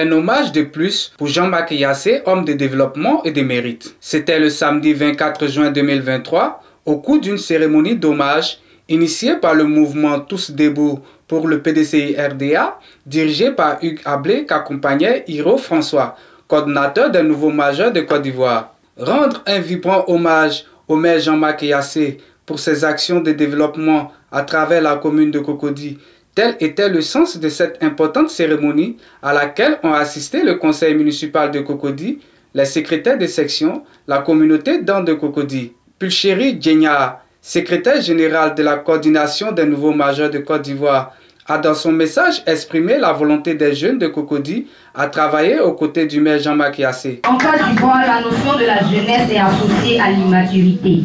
Un hommage de plus pour Jean-Marc Yassé, homme de développement et de mérite. C'était le samedi 24 juin 2023, au cours d'une cérémonie d'hommage initiée par le mouvement Tous Debout pour le PDCI RDA, dirigé par Hugues Ablé, qu'accompagnait Hiro François, coordinateur des nouveaux majeurs de Côte d'Ivoire. Rendre un vibrant hommage au maire Jean-Marc Yassé pour ses actions de développement à travers la commune de Cocody. Tel était le sens de cette importante cérémonie à laquelle ont assisté le conseil municipal de Cocody, les secrétaires de section, la communauté d'An de Cocody. Pulchéri Djenya, secrétaire général de la coordination des nouveaux majeurs de Côte d'Ivoire, a dans son message exprimé la volonté des jeunes de Cocody à travailler aux côtés du maire Jean-Marc Yassé. En Côte d'Ivoire, la notion de la jeunesse est associée à l'immaturité,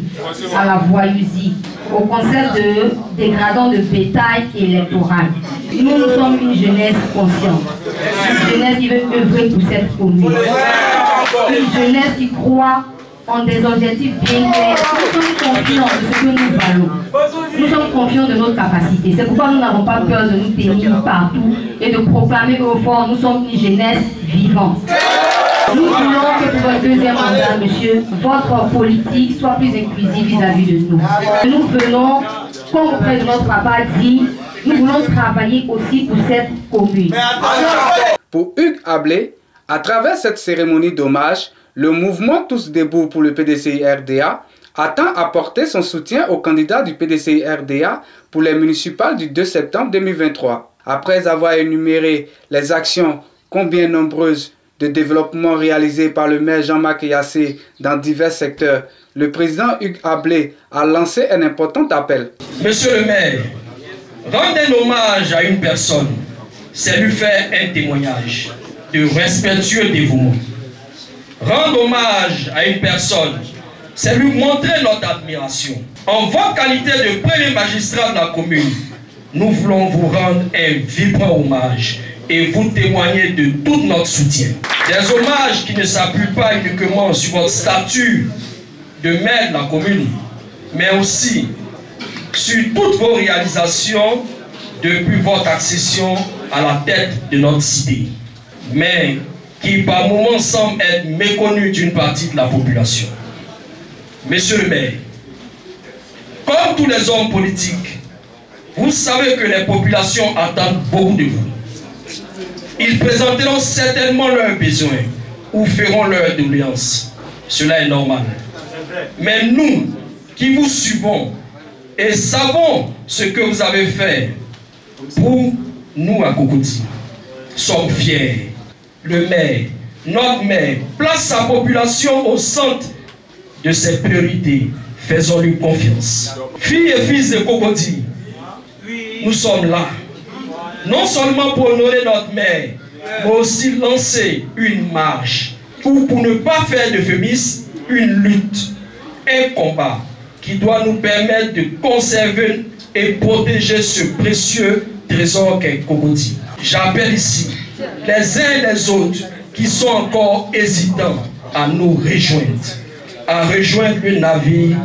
à la voyousie, au concept de dégradant de bétail électoral. Nous sommes une jeunesse consciente, une jeunesse qui veut œuvrer pour cette commune, une jeunesse qui croit en des objectifs bien clairs. Nous sommes confiants de ce que nous valons. Nous sommes confiants de notre capacité. C'est pourquoi nous n'avons pas peur de nous tenir partout et de proclamer au fort, nous sommes une jeunesse vivante. Nous voulons que pour votre deuxième mandat, monsieur, votre politique soit plus inclusive vis-à-vis de nous. Nous venons, comme le président de notre papa dit, nous voulons travailler aussi pour cette commune. Pour Hugues Ablé, à travers cette cérémonie d'hommage, le mouvement Tous Debout pour le PDCI RDA attend apporter son soutien aux candidats du PDCI RDA pour les municipales du 2 septembre 2023. Après avoir énuméré les actions combien nombreuses de développement réalisées par le maire Jean-Marc Yassé dans divers secteurs, le président Hugues Ablé a lancé un important appel. Monsieur le maire, rendre un hommage à une personne, c'est lui faire un témoignage de respectueux dévouement. Rendre hommage à une personne, c'est lui montrer notre admiration. En votre qualité de premier magistrat de la commune, nous voulons vous rendre un vibrant hommage et vous témoigner de tout notre soutien. Des hommages qui ne s'appuient pas uniquement sur votre statut de maire de la commune, mais aussi sur toutes vos réalisations depuis votre accession à la tête de notre cité, mais qui par moments semble être méconnu d'une partie de la population. Monsieur le maire, comme tous les hommes politiques, vous savez que les populations attendent beaucoup de vous. Ils présenteront certainement leurs besoins ou feront leurs doléances. Cela est normal. Mais nous, qui vous suivons et savons ce que vous avez fait pour nous à Cocody, sommes fiers. Le maire, notre maire, place sa population au centre de ses priorités. Faisons-lui confiance. Filles et fils de Cocody, nous sommes là, non seulement pour honorer notre maire, mais aussi lancer une marche, ou pour ne pas faire d'euphémisme, une lutte, un combat qui doit nous permettre de conserver et protéger ce précieux trésor qu'est Cocody. J'appelle ici les uns et les autres qui sont encore hésitants à nous rejoindre, à rejoindre le navire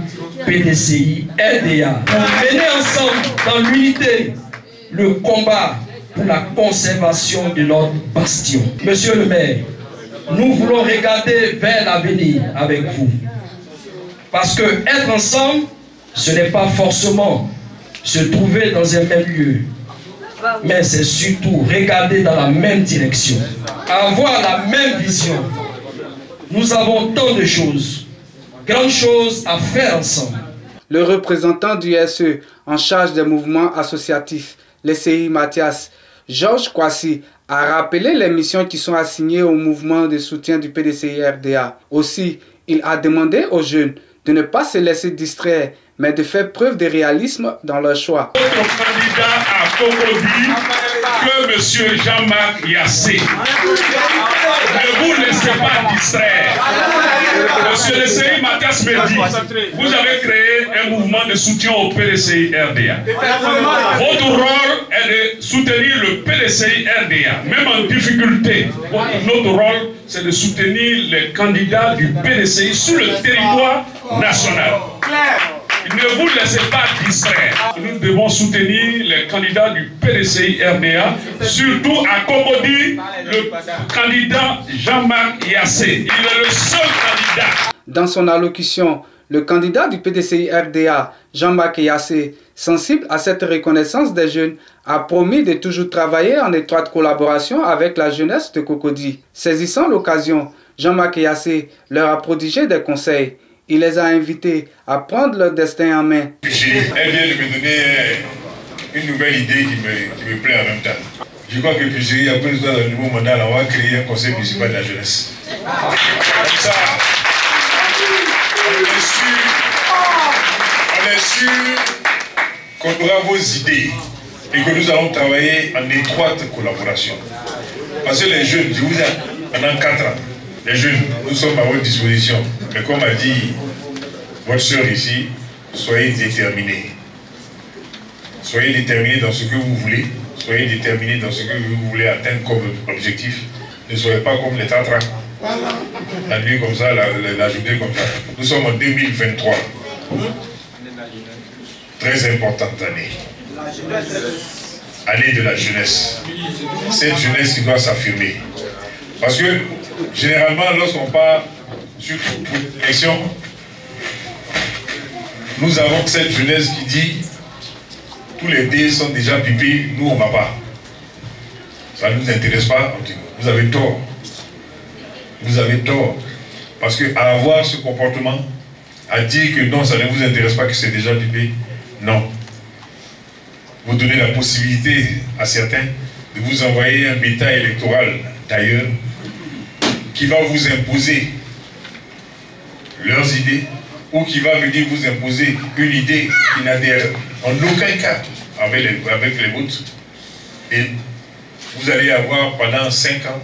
PDCI RDA, pour mener ensemble dans l'unité le combat pour la conservation de notre bastion. Monsieur le maire, nous voulons regarder vers l'avenir avec vous, parce que être ensemble, ce n'est pas forcément se trouver dans un même lieu, mais c'est surtout regarder dans la même direction, avoir la même vision. Nous avons tant de choses, grandes choses à faire ensemble. Le représentant du SE en charge des mouvements associatifs, l'ECI Mathias, Georges Kwasi, a rappelé les missions qui sont assignées au mouvement de soutien du PDCI RDA. Aussi, il a demandé aux jeunes de ne pas se laisser distraire, mais de faire preuve de réalisme dans leur choix. Notre candidat à Cocody, que M. Jean-Marc Yassé. Ne vous laissez pas distraire. Monsieur le CI Mathias me dit, vous avez créé un mouvement de soutien au PDCI RDA. Votre rôle est de soutenir le PDCI RDA, même en difficulté. Notre rôle, c'est de soutenir les candidats du PDCI sur le territoire national. Ne vous laissez pas distraire. Nous devons soutenir les candidats du PDCI RDA, surtout à Cocody, le candidat Jean-Marc Yassé. Il est le seul candidat. Dans son allocution, le candidat du PDCI RDA, Jean-Marc Yassé, sensible à cette reconnaissance des jeunes, a promis de toujours travailler en étroite collaboration avec la jeunesse de Cocody. Saisissant l'occasion, Jean-Marc Yassé leur a prodigé des conseils. Il les a invités à prendre leur destin en main. Elle vient de me donner une nouvelle idée qui me plaît en même temps. Je crois que Puiserie, après nous dans le nouveau mandat, on va créer un conseil municipal de la jeunesse. Comme ça, on est sûr qu'on aura vos idées et que nous allons travailler en étroite collaboration. Parce que les jeunes, je vous ai pendant 4 ans, les jeunes, nous sommes à votre disposition. Mais comme a dit votre soeur ici, soyez déterminés. Soyez déterminés dans ce que vous voulez. Soyez déterminés dans ce que vous voulez atteindre comme objectif. Ne soyez pas comme les tatras. La nuit comme ça, la journée comme ça. Nous sommes en 2023. Très importante année. Année de la jeunesse. Cette jeunesse qui doit s'affirmer. Parce que, généralement, lorsqu'on part sur une élection, nous avons cette jeunesse qui dit tous les dés sont déjà pipés, nous on ne va pas. Ça ne nous intéresse pas. Vous avez tort. Vous avez tort. Parce qu'à avoir ce comportement, à dire que non, ça ne vous intéresse pas, que c'est déjà pipé, non. Vous donnez la possibilité à certains de vous envoyer un bétail électoral d'ailleurs qui va vous imposer leurs idées ou qui va venir vous imposer une idée qui n'adhère en aucun cas avec les vôtres. Et vous allez avoir pendant 5 ans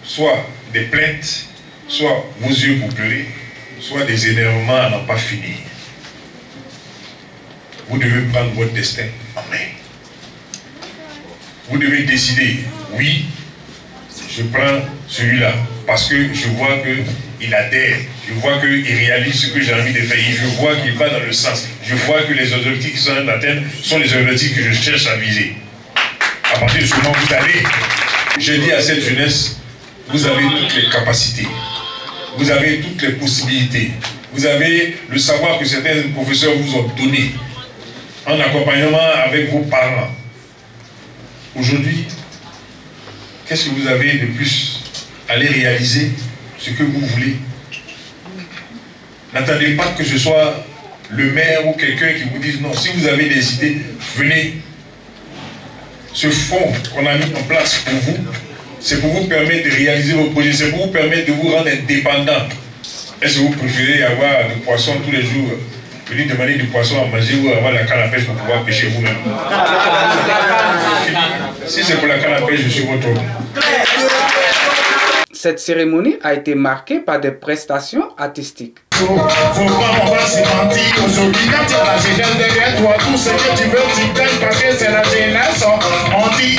soit des plaintes, soit vos yeux pour pleurer, soit des énervements à n'en pas finir. Vous devez prendre votre destin en main. Vous devez décider, oui, je prends celui-là, parce que je vois qu'il adhère, je vois qu'il réalise ce que j'ai envie de faire, et je vois qu'il va dans le sens, je vois que les objectifs qui sont en atteinte sont les objectifs que je cherche à viser. À partir de ce moment, vous allez, je dis à cette jeunesse, vous avez toutes les capacités, vous avez toutes les possibilités, vous avez le savoir que certains professeurs vous ont donné, en accompagnement avec vos parents. Aujourd'hui, qu'est-ce que vous avez de plus? Allez réaliser ce que vous voulez. N'attendez pas que ce soit le maire ou quelqu'un qui vous dise non. Si vous avez des idées, venez. Ce fonds qu'on a mis en place pour vous, c'est pour vous permettre de réaliser vos projets, c'est pour vous permettre de vous rendre indépendant. Est-ce que vous préférez avoir du poisson tous les jours, venir demander du poisson à manger ou avoir la canne à pêche pour pouvoir pêcher vous-même? Si c'est pour la canne à pêche, je suis votre homme. Cette cérémonie a été marquée par des prestations artistiques. Faut pas, on va se mentir aujourd'hui. Quand il y a la jeunesse derrière toi, tout ce que tu veux, tu gagnes parce que c'est la jeunesse. On dit